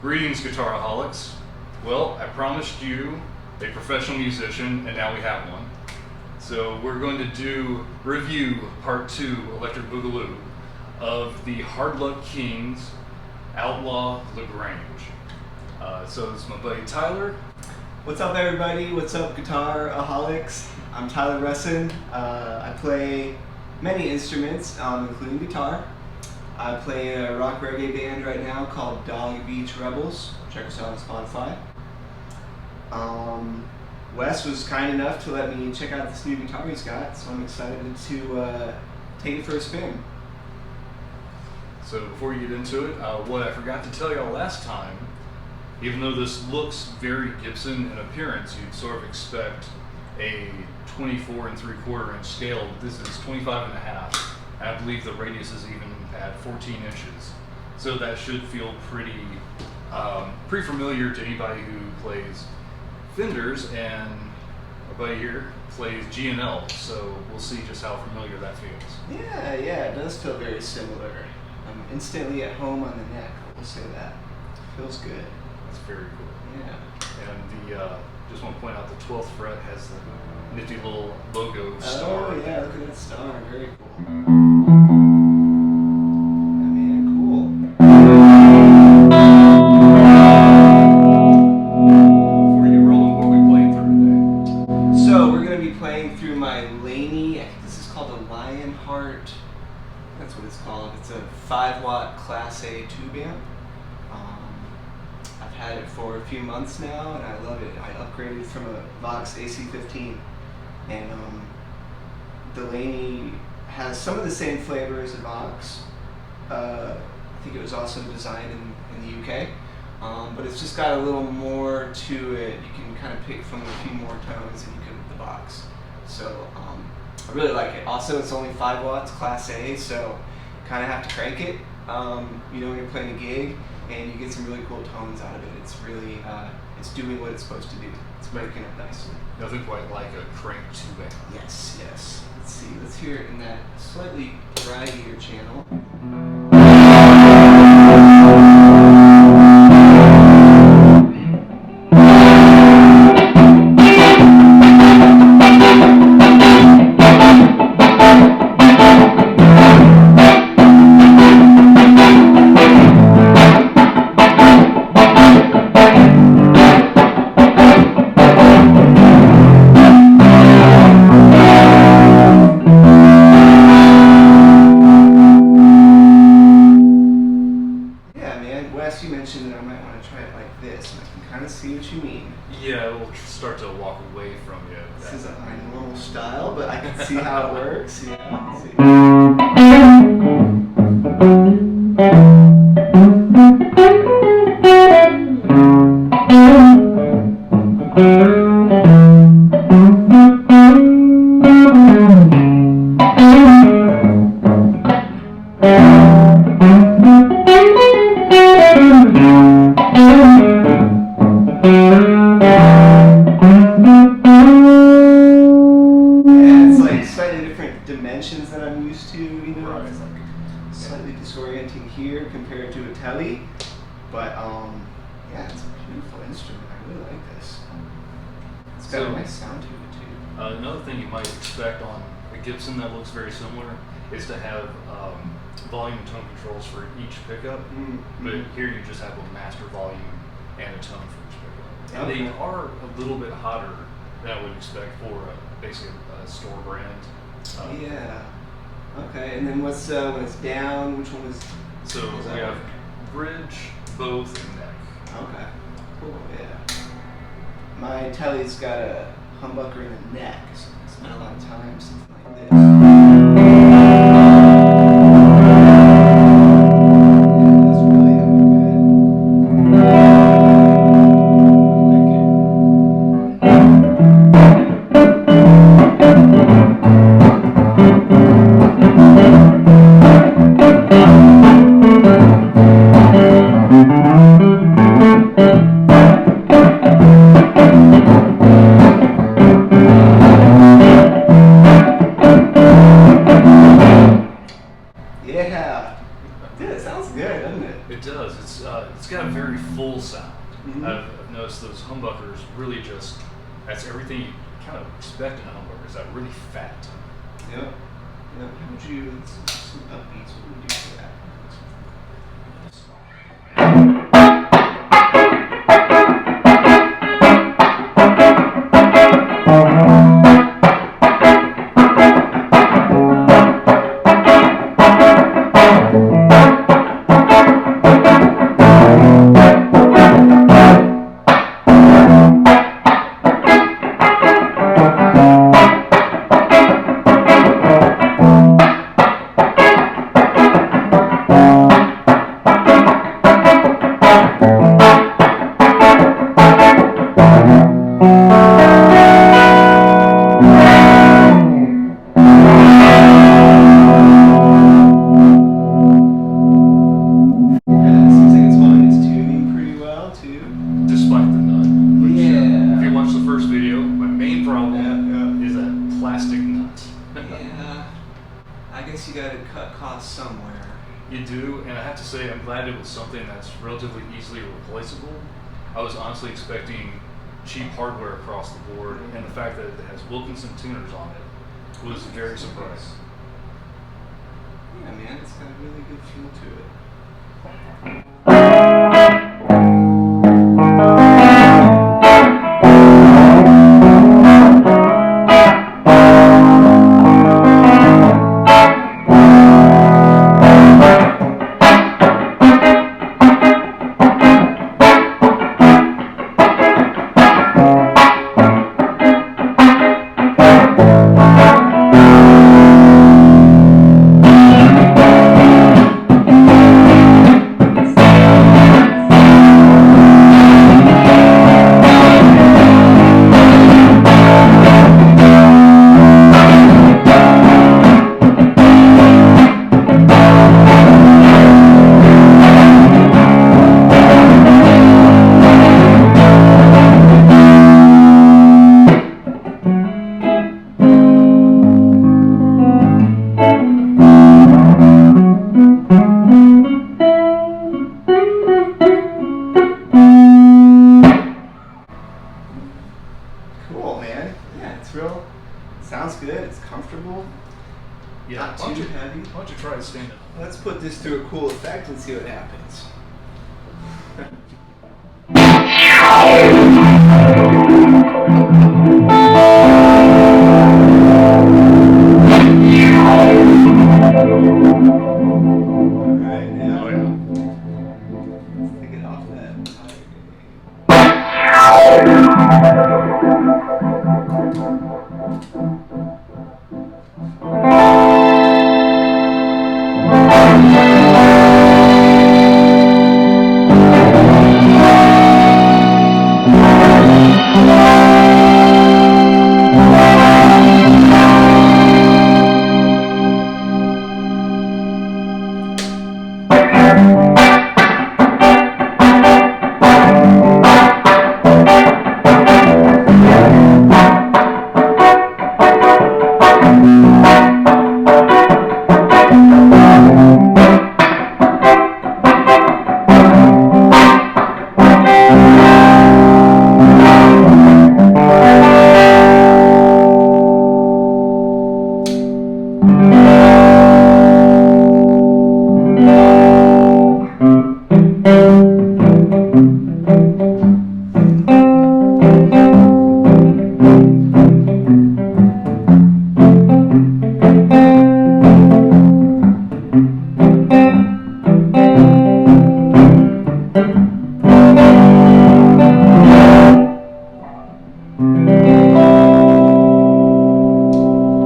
Greetings, Guitaroholics. Well, I promised you a professional musician, and now we have one. So we're going to do review part 2, Electric Boogaloo, of the Hardluck Kings Outlaw LaGrange. So this is my buddy Tyler. What's up, everybody? What's up, Guitaroholics? I'm Tyler Russin. I play many instruments, including guitar. I play in a rock reggae band right now called Dog Beach Rebels. Check us out on Spotify. Wes was kind enough to let me check out this new guitar he's got, so I'm excited to take it for a spin. So before you get into it, what I forgot to tell y'all last time, even though this looks very Gibson in appearance, you'd sort of expect a 24 3/4 inch scale, but this is 25 1/2. I believe the radius is even at 14 inches. So that should feel pretty familiar to anybody who plays Fenders, and our buddy here plays G&L, so we'll see just how familiar that feels. Yeah, it does feel very similar. I'm instantly at home on the neck, I will say that. Feels good. That's very cool. Yeah. And the just want to point out the 12th fret has the nifty little logo star. Oh yeah, look at that star. Very cool. That's what it's called. It's a 5-watt Class A tube amp. I've had it for a few months now, and I love it. I upgraded from a Vox AC15, and the Laney has some of the same flavor as a Vox. I think it was also designed in the UK, but it's just got a little more to it. You can kind of pick from a few more tones than you can with the Vox. So I really like it. Also, it's only 5 watts, Class A, so kind of have to crank it, when you're playing a gig, and you get some really cool tones out of it. It's really, it's doing what it's supposed to do. It's breaking up nicely. Nothing quite like a crank tube amp. Yes. Let's see. Let's hear it in that slightly driveier channel. You mentioned that I might want to try it like this, and I can kind of see what you mean. Yeah, we'll start to walk away from you. This isn't my normal style, but I can see how it works. Yeah, let's see. Dimensions that I'm used to, Right. It's like slightly disorienting here compared to a telly, but yeah, it's a beautiful instrument. I really like this. It's got a nice sound to it too. Another thing you might expect on a Gibson that looks very similar is to have volume and tone controls for each pickup, but here you just have a master volume and a tone for each pickup. And they are a little bit hotter than I would expect for basically a store brand. Yeah. Okay, and then what's when it's down? Which one was? So we have bridge, both, and neck. Okay. Cool. Yeah. My telly's got a humbucker in the neck, so I spent a lot of time something like this. got a very full sound. Mm-hmm. I've noticed those humbuckers really just, that's everything you kind of expect in a humbucker, is that really fat. Yep. Yep. How would you, some upbeats, what would you do for that? Despite the nut. Which, if you watch the first video, my main problem is that plastic nut. Yeah. I guess you gotta cut costs somewhere. You do, and I have to say, I'm glad it was something that's relatively easily replaceable. I was honestly expecting cheap hardware across the board, and the fact that it has Wilkinson tuners on it was very surprising. Yeah, man, it's got a really good feel to it. Cool, man. Yeah, it's real. Sounds good. It's comfortable. Yeah, Not too heavy. Why don't you try to stand it? Let's put this to a cool effect and see what happens. Alright, now let's take it off that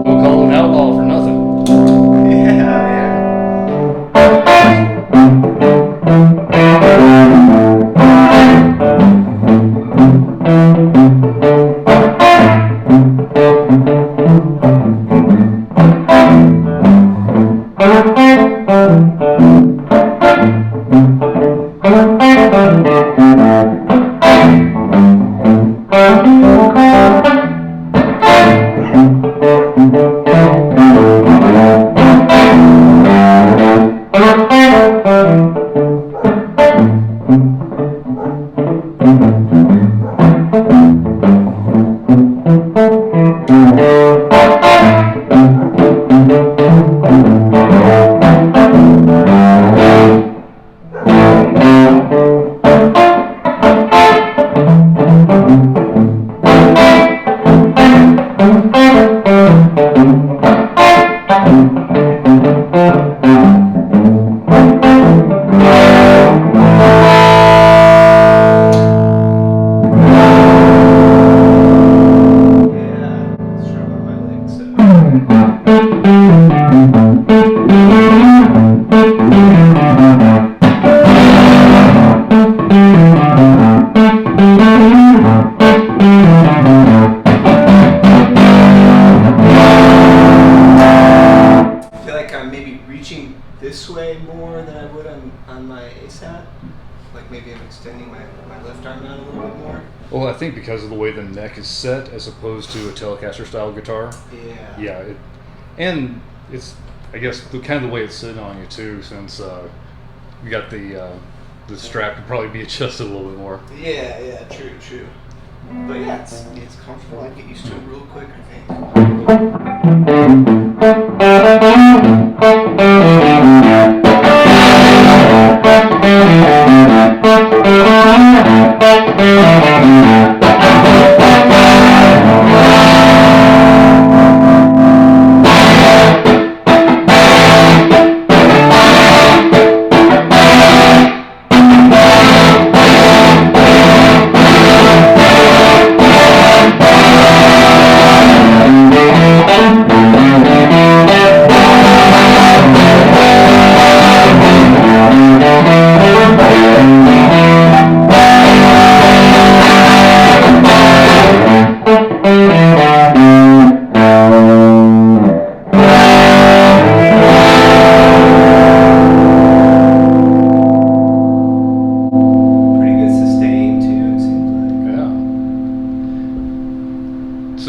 We'll call an outlaw for nothing. Yeah. extending my left arm out a little bit more. Well, I think because of the way the neck is set as opposed to a Telecaster style guitar. Yeah. Yeah, and it's, I guess, kind of the way it's sitting on you too, since you got the strap could probably be adjusted a little bit more. Yeah, true. But yeah, it's comfortable. I get used to it real quick, I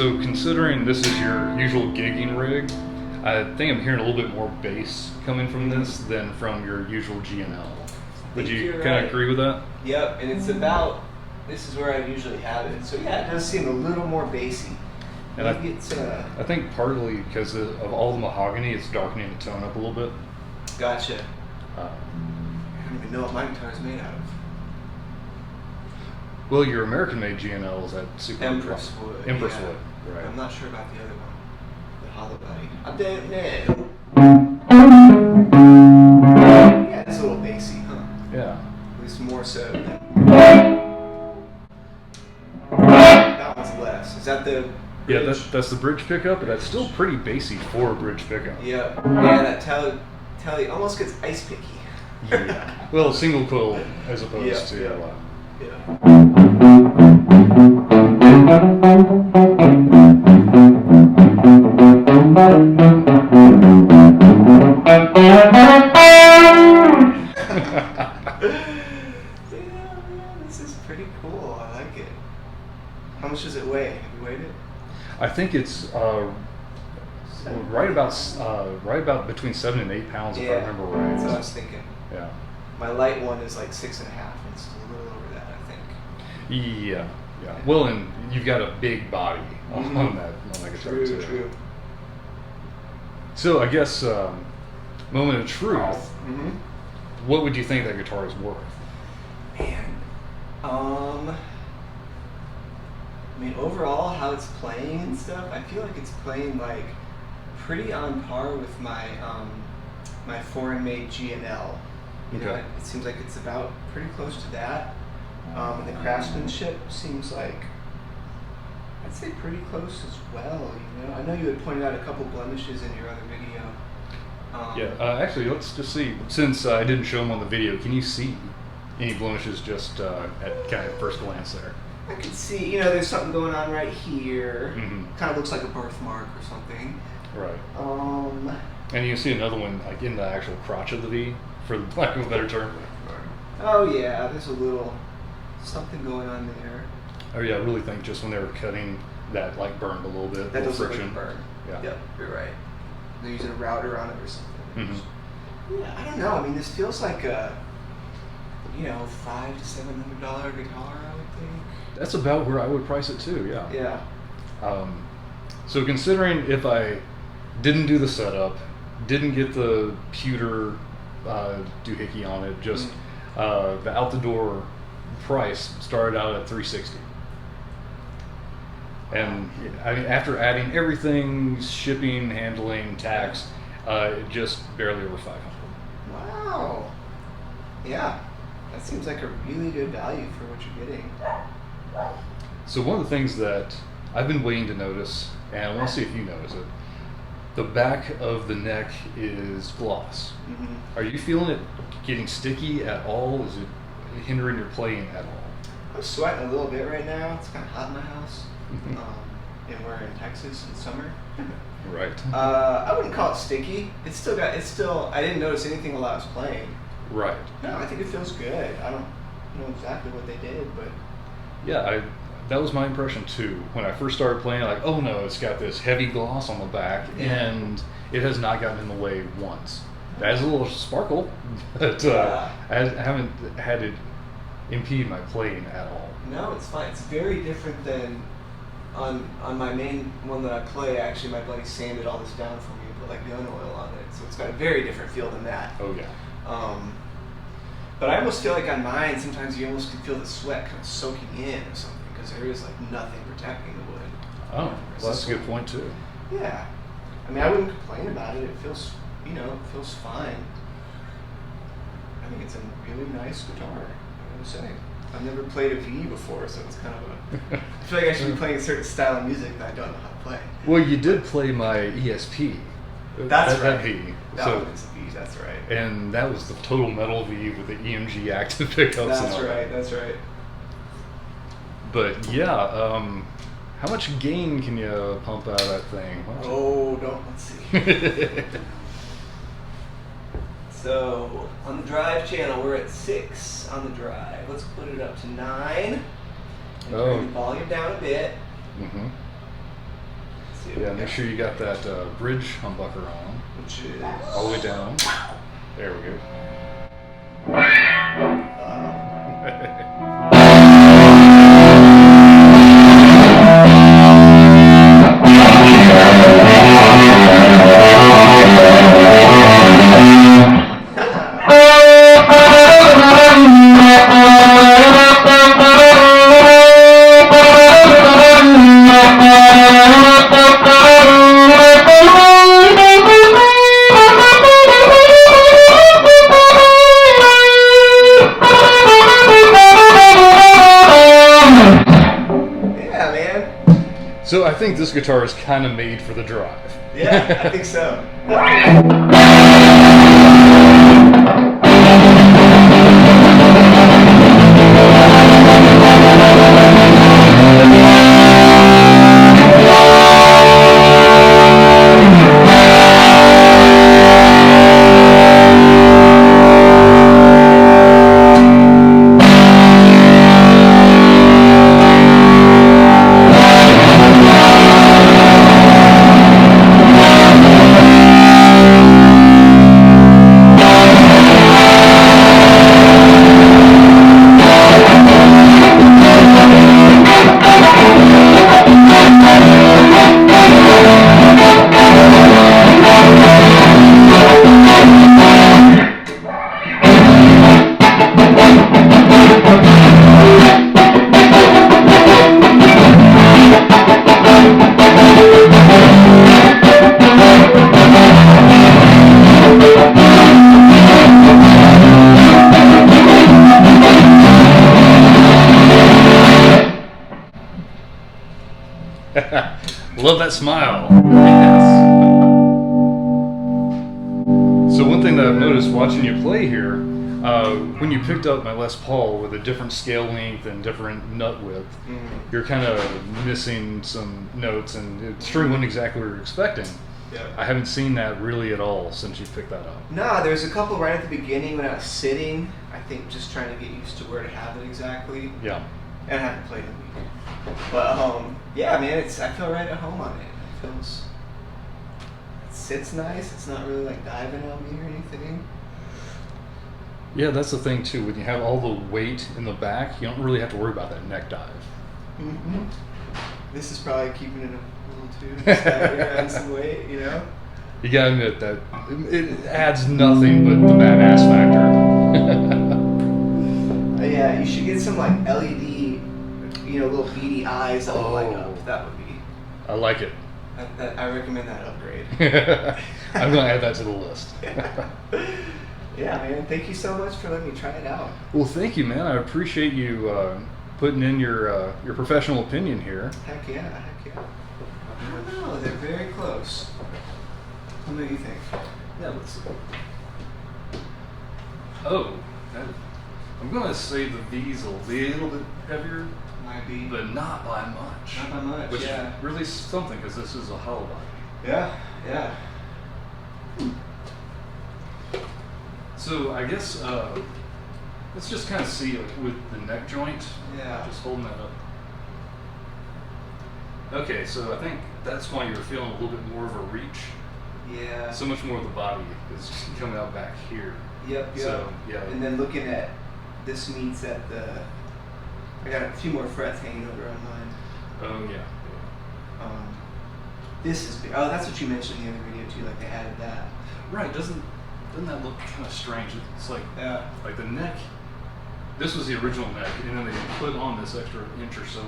So considering this is your usual gigging rig, I think I'm hearing a little bit more bass coming from this than from your usual GNL. Would you kind of agree with that? Yep, and it's about, this is where I usually have it. So yeah, it does seem a little more bassy. And I think partly because of all the mahogany, it's darkening the tone up a little bit. Gotcha. I don't even know what my guitar is made out of. Well, your American-made GNL is that super Empress wood. Empress Yeah. wood, right? I'm not sure about the other one, the hollow body. I don't know. Yeah, it's a little bassy, huh? Yeah. At least more so than that one's less. Is that the bridge? Yeah, that's the bridge pickup, but that's still pretty bassy for a bridge pickup. Yep. Yeah, that tele almost gets ice picky. Yeah. Well, single coil as opposed to Yeah. This is pretty cool. I like it. How much does it weigh? Have you weighed it? I think it's right about between 7 and 8 pounds, if I remember right. That's what I was thinking. Yeah. My light one is like 6.5. It's a little over that, I think. Yeah. Well, and you've got a big body on that guitar too. True. So I guess moment of truth. Mm-hmm. What would you think that guitar is worth? Man, I mean, overall, how it's playing and stuff, I feel like it's playing like pretty on par with my my foreign-made GNL. You know, it seems like it's about pretty close to that. And the craftsmanship seems like, I'd say pretty close as well. You know, I know you had pointed out a couple blemishes in your other video. Actually, let's just see. Since I didn't show them on the video, can you see any blemishes just at kind of first glance there? I can see, there's something going on right here. Mm-hmm. Kind of looks like a birthmark or something. Right. And you can see another one like in the actual crotch of the V, for lack of a better term. Oh yeah, there's a little something going on there. Oh yeah, I really think just when they were cutting that like burned a little bit. That does friction. look like a burn. Yeah. Yep, you're right. They're using a router on it or something. Mm-hmm. Yeah, I don't know. I mean, this feels like a, $500 to $700 guitar, I would think. That's about where I would price it too. Yeah. Yeah. So considering if I didn't do the setup, didn't get the pewter doohickey on it, just the out the door price started out at $360. And I mean, after adding everything, shipping, handling, tax, just barely over $500. Wow. Yeah, that seems like a really good value for what you're getting. So one of the things that I've been waiting to notice, and I want to see if you notice it, the back of the neck is gloss. Mm-hmm. Are you feeling it getting sticky at all? Is it hindering your playing at all? I'm sweating a little bit right now. It's kind of hot in my house. And we're in Texas in summer. Right. I wouldn't call it sticky. It's still, I didn't notice anything while I was playing. Right. No, I think it feels good. know exactly what they did, but Yeah, that was my impression too. When I first started playing, like, oh no, it's got this heavy gloss on the back, and it has not gotten in the way once. It has a little sparkle, but I haven't had it impede my playing at all. no, it's fine. It's very different than on my main one that I play. Actually, my buddy sanded all this down for me and put like gun oil on it, so it's got a very different feel than that. Oh yeah. But I almost feel like on mine, sometimes you almost can feel the sweat kind of soaking in or something, because there is like nothing protecting the wood. Oh, well, that's a good point too. Yeah. I mean, I wouldn't complain about it. It feels, it feels fine. I think it's a really nice guitar, I would say. I've never played a V before, so it's kind of a... I feel like I should be playing a certain style of music that I don't know how to play. Well, you did play my ESP. That's right. That V. That one's a V, that's right. And that was the total metal V with the EMG active pickups. That's right, that's right. But yeah, how much gain can you pump out of that thing? Let's see. So, on the drive channel, we're at 6 on the drive. Let's put it up to 9. And bring the volume down a bit. Mm-hmm. See what Yeah, we make got. sure you got that bridge humbucker on. Which is... All the way down. There we go. So I think this guitar is kind of made for the drive. Yeah, I think so. Love that smile. So one thing that I've noticed watching you play here, when you picked up my Les Paul with a different scale length and different nut width, you're kind of missing some notes, and the string wasn't exactly what you were expecting. Yeah. I haven't seen that really at all since you picked that up. Nah, there's a couple right at the beginning when I was sitting. I think just trying to get used to where to have it exactly. Yeah. And I haven't played in a week. But yeah, man, I feel right at home on it. It sits nice. It's not really like diving on me or anything. Yeah, that's the thing too. When you have all the weight in the back, you don't really have to worry about that neck dive. Mm-hmm. This is probably keeping it a little too staggered and some weight, you know? You gotta admit that it adds nothing but the badass factor. Yeah, you should get some like LED, little beady eyes that will light up. That would be. I like it. I recommend that upgrade. I'm gonna add that to the list. Yeah, man. Thank you so much for letting me try it out. Well, thank you, man. I appreciate you putting in your professional opinion here. Heck yeah, heck yeah. I don't know. They're very close. What do you think? Yeah, let's see. Oh, I'm gonna say the V's will be a little bit heavier. Might be. But not by much. Not by much, Which yeah. is really something, because this is a hollow body. Yeah, yeah. So I guess Let's just kind of see like, with the neck joint. Yeah. Just holding that up. Okay, so I think that's why you're feeling a little bit more of a reach. Yeah. So much more of the body is coming out back here. Yep. So, yeah. And then looking at this meets at the. I got a few more frets hanging over on mine. Oh yeah. This is big. Oh, that's what you mentioned in the other video too. Like they added that. Right? Doesn't that look kind of strange? It's like like the neck. This was the original neck, and then they put on this extra inch or so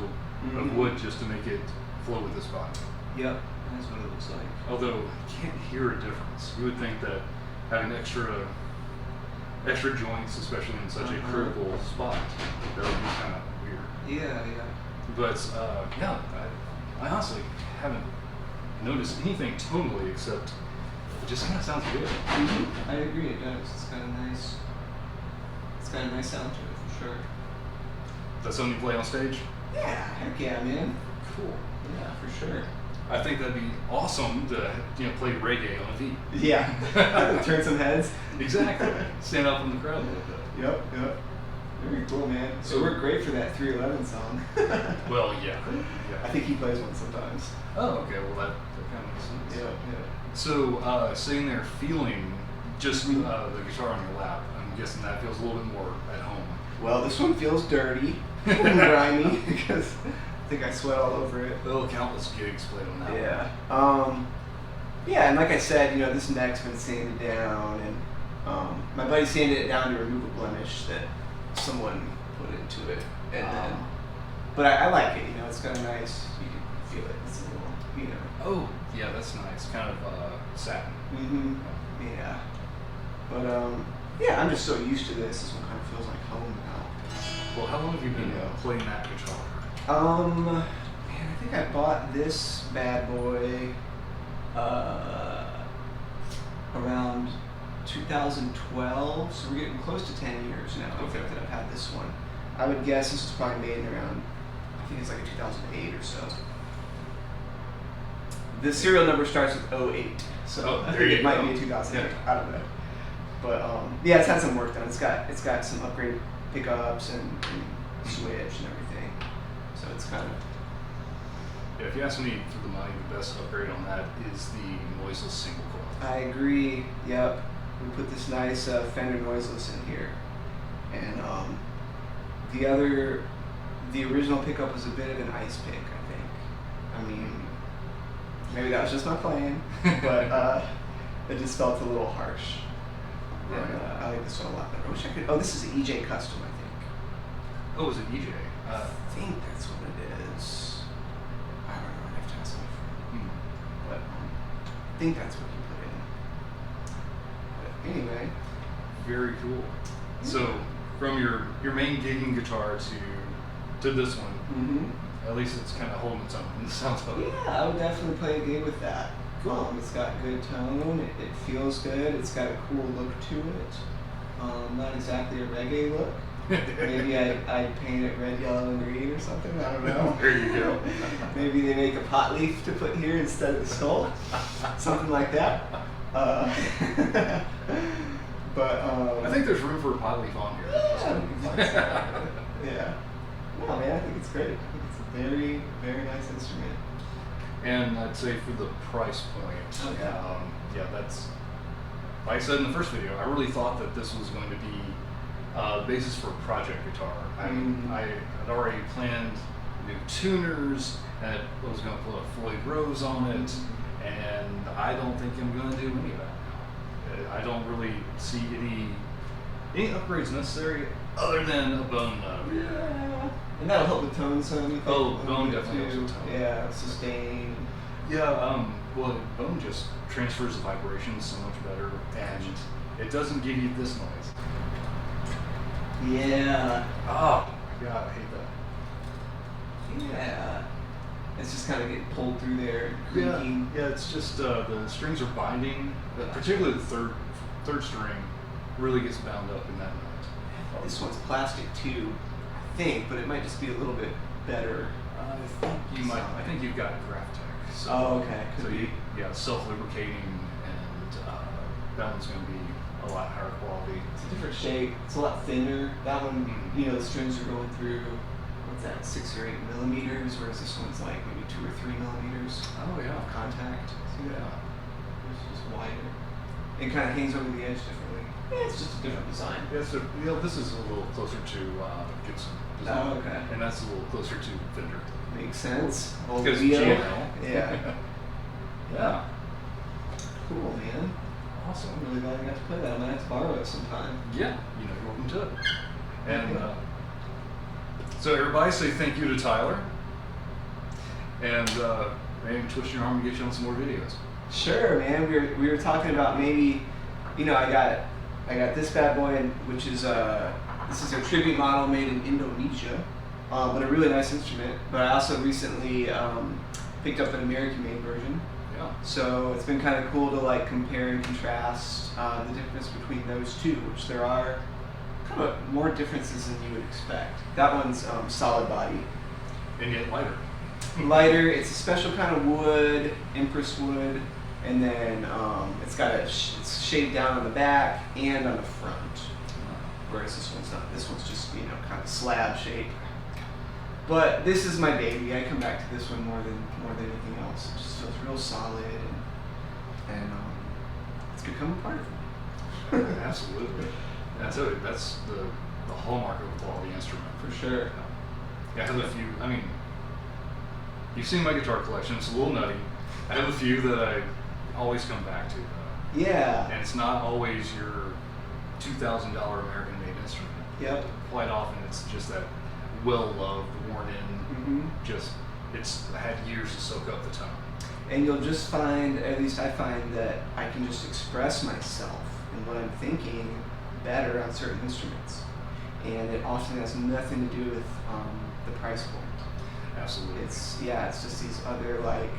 of wood just to make it flow with this body. Yep, that's what it looks like. Although I can't hear a difference. You would think that having extra joints, especially in such a critical spot, that would be kind of weird. Yeah. But yeah, I honestly haven't noticed anything tonally except it just kind of sounds good. I agree, it does. It's got a nice sound to it for sure. That's something you play on stage? Yeah, heck yeah, man. Cool. Yeah, for sure. I think that'd be awesome to play reggae on a beat. Yeah. Turn some heads. Exactly. Stand out from the crowd a little bit. Yep. Very cool, man. So we're great for that 311 song. Well, yeah. I think he plays one sometimes. Oh, okay. Well, that kind of makes sense. Yeah. So, sitting there feeling just the guitar on your lap, I'm guessing that feels a little bit more at home. Well, this one feels dirty and grimy because I think I sweat all over it. Well, countless gigs played on that one. Yeah. Yeah, and like I said, this neck's been sanded down, and my buddy sanded it down to remove a blemish that someone put into it, and then. But I like it. It's got a nice. You can feel it. It's a little. Oh, yeah, that's nice. Kind of satin. Yeah. But yeah, I'm just so used to this. This one kind of feels like home now. Well, how long have you been playing that guitar? Man, I think I bought this bad boy around 2012, so we're getting close to 10 years now. I think that I've had this one. I would guess this was probably made in around, I think it's like a 2008 or so. The serial number starts with 08, so I think it might be a 2008. Yeah. I don't know. But yeah, it's had some work done. It's got some upgraded pickups and switch and everything. So it's kind of. Yeah, if you ask me for the money, the best upgrade on that is the noiseless single coil. I agree. Yep. We put this nice Fender noiseless in here, and the original pickup was a bit of an ice pick, I think. I mean, maybe that was just my playing, but it just felt a little harsh. Right. And I like this one a lot better. I wish I could. Oh, this is an EJ custom, I think. Oh, is it EJ? I think that's what it is. I don't know. I have to ask my friend. But I think that's what he put in. But anyway. Very cool. So, from your main gigging guitar to this one, at least it's kind of holding its own. It sounds better. Yeah, I would definitely play a gig with that. Cool. It's got good tone. It feels good. It's got a cool look to it. Not exactly a reggae look. Maybe I'd paint it red, yellow, and green or something. I don't know. There you go. Maybe they make a pot leaf to put here instead of the skull. Something like that. But I think there's room for a pot leaf on here. Yeah. No, man, I think it's great. I think it's a very, very nice instrument. And I'd say for the price point, yeah, that's like I said in the first video. I really thought that this was going to be the basis for a project guitar. I had already planned new tuners, and I was going to put a Floyd Rose on it, and I don't think I'm going to do any of that now. I don't really see any upgrades necessary other than a bone knob. Yeah. And that'll help the tone some. Oh, bone definitely helps the tone. Yeah, sustain. Yeah, well, bone just transfers the vibrations so much better, and it doesn't give you this noise. Yeah. Oh my god, I hate that. Yeah. It's just kind of getting pulled through there, creaking. Yeah, it's just the strings are binding, particularly the third string really gets bound up in that note. This one's plastic too, I think, but it might just be a little bit better. I think you've got Graph Tech. So, okay. So self-lubricating, and that one's going to be a lot higher quality. It's a different shape. It's a lot thinner. That one, Mhm. you know, the strings are going through, what's that, 6 or 8 millimeters, whereas this one's like maybe 2 or 3 millimeters Oh yeah. of contact. See that? Yeah. It's just wider. It kind of hangs over the edge differently. Yeah, it's just a different design. Yeah, so this is a little closer to Gibson design. Oh, okay. And that's a little closer to Fender. Makes sense. Old Because Leo. GNL. Yeah. Yeah. Cool, man. Awesome. I'm really glad I got to play that. I might have to borrow it sometime. Yeah, you know, you're welcome to it. And so everybody say thank you to Tyler. And maybe twist your arm and get you on some more videos. Sure, man. We were talking about maybe, you know, I got this bad boy, which is this is a tribute model made in Indonesia, but a really nice instrument. But I also recently picked up an American-made version. Yeah. So it's been kind of cool to like compare and contrast the difference between those two, which there are kind of more differences than you would expect. That one's solid body. And yet lighter. Lighter, it's a special kind of wood, Empress wood, and then it's got it's shaved down on the back and on the front. Whereas this one's not. This one's just, you know, kind of slab shape. But this is my baby. I come back to this one more than anything else. It just feels real solid, and it's become a part of me. Absolutely. That's it. That's the hallmark of a quality instrument. For sure. Yeah, I have a few. I mean, you've seen my guitar collection. It's a little nutty. I have a few that I always come back to. Yeah. And it's not always your $2,000 American-made instrument. Yep. Quite often, it's just that well-loved, worn-in. Mm-hmm. It's had years to soak up the tone. And you'll just find, at least I find, that I can just express myself and what I'm thinking better on certain instruments. And it often has nothing to do with the price point. Absolutely. It's just these other like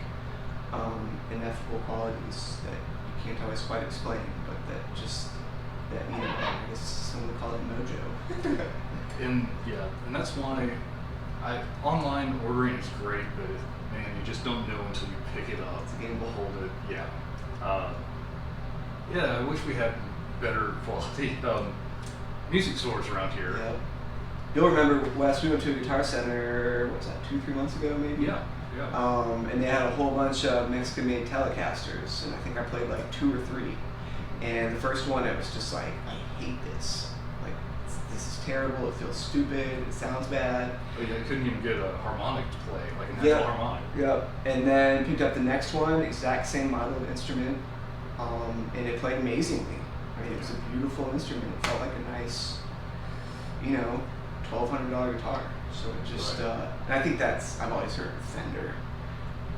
ineffable qualities that you can't always quite explain, but that you know, I guess some would call it mojo. And that's why online ordering is great, but man, you just don't know until you pick it up. It's a gamble. Hold it. Yeah. I wish we had better quality music stores around here. Yep. You'll remember, Wes, we went to a Guitar Center, what was that, 2-3 months ago maybe? Yeah. And they had a whole bunch of Mexican-made Telecasters, and I think I played like 2 or 3. And the first one, it was just like, I hate this. Like, this is terrible, it feels stupid, it sounds bad. But I couldn't even get a harmonic to play, like an actual harmonic. Yep. And then picked up the next one, exact same model of instrument, and it played amazingly. I mean, it was a beautiful instrument. It felt like a nice, you know, $1,200 guitar. So it just, Right. and I think I've always heard Fender.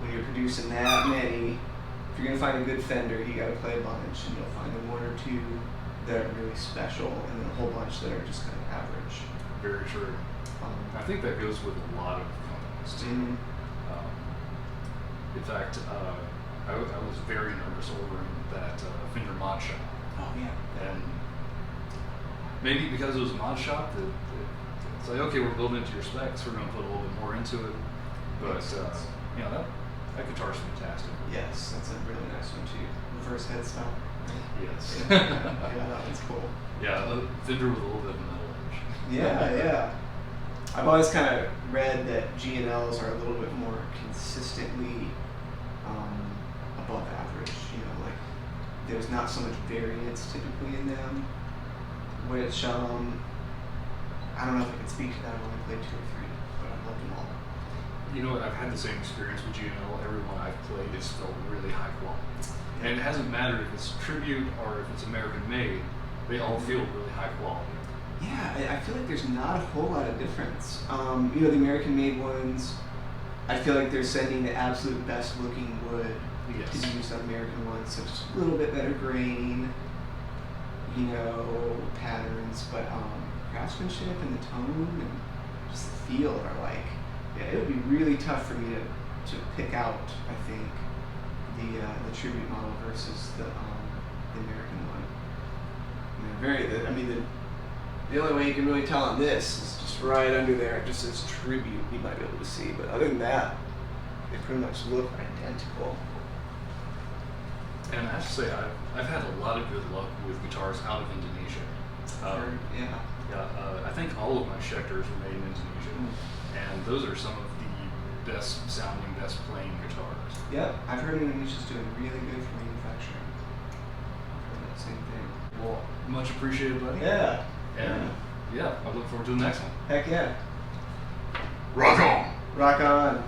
When you're producing that many, if you're gonna find a good Fender, you gotta play a bunch, and you'll find 1 or 2 that are really special, and then a whole bunch that are just kind of average. Very true. I think that goes with a lot of companies too. Mhm. In fact, I was very nervous ordering that Fender Mod Shop. Oh yeah. And maybe because it was a mod shop, that it's like, okay, we're building it to your specs, we're going to put a little bit more into it. But, Makes sense. that guitar's fantastic. Yes, that's a really nice one too. Reverse headstone. Yes. Yeah, that one's cool. Yeah, Fender with a little bit of a metal edge. Yeah. I've always kind of read that G&Ls are a little bit more consistently above average. You know, like there's not so much variance typically in them, which I don't know if I can speak to that. I've only played 2 or 3, but I've loved them all. You know what? I've had the same experience with GNL. Every one I've played has felt really high quality. And it hasn't mattered if it's tribute or if it's American made, they all feel really high quality. Yeah, I feel like there's not a whole lot of difference. You know, the American-made ones, I feel like they're sending the absolute best looking wood Yes. to be used on American ones, so just a little bit better grain, you know, patterns, but craftsmanship and the tone and just the feel are like, yeah, it would be really tough for me to pick out, I think, the tribute model versus the American one. The only way you can really tell on this is just right under there. It just says tribute. You might be able to see, but other than that, they pretty much look identical. And I have to say, I've had a lot of good luck with guitars out of Indonesia. Yeah. I think all of my Schecters are made in Indonesia, and those are some of the best sounding, best playing guitars. Yep, I've heard Indonesia's doing really good for manufacturing. I've heard that same thing. Well, much appreciated, buddy. Yeah. And yeah, I look forward to the next one. Heck yeah. Rock on! Rock on.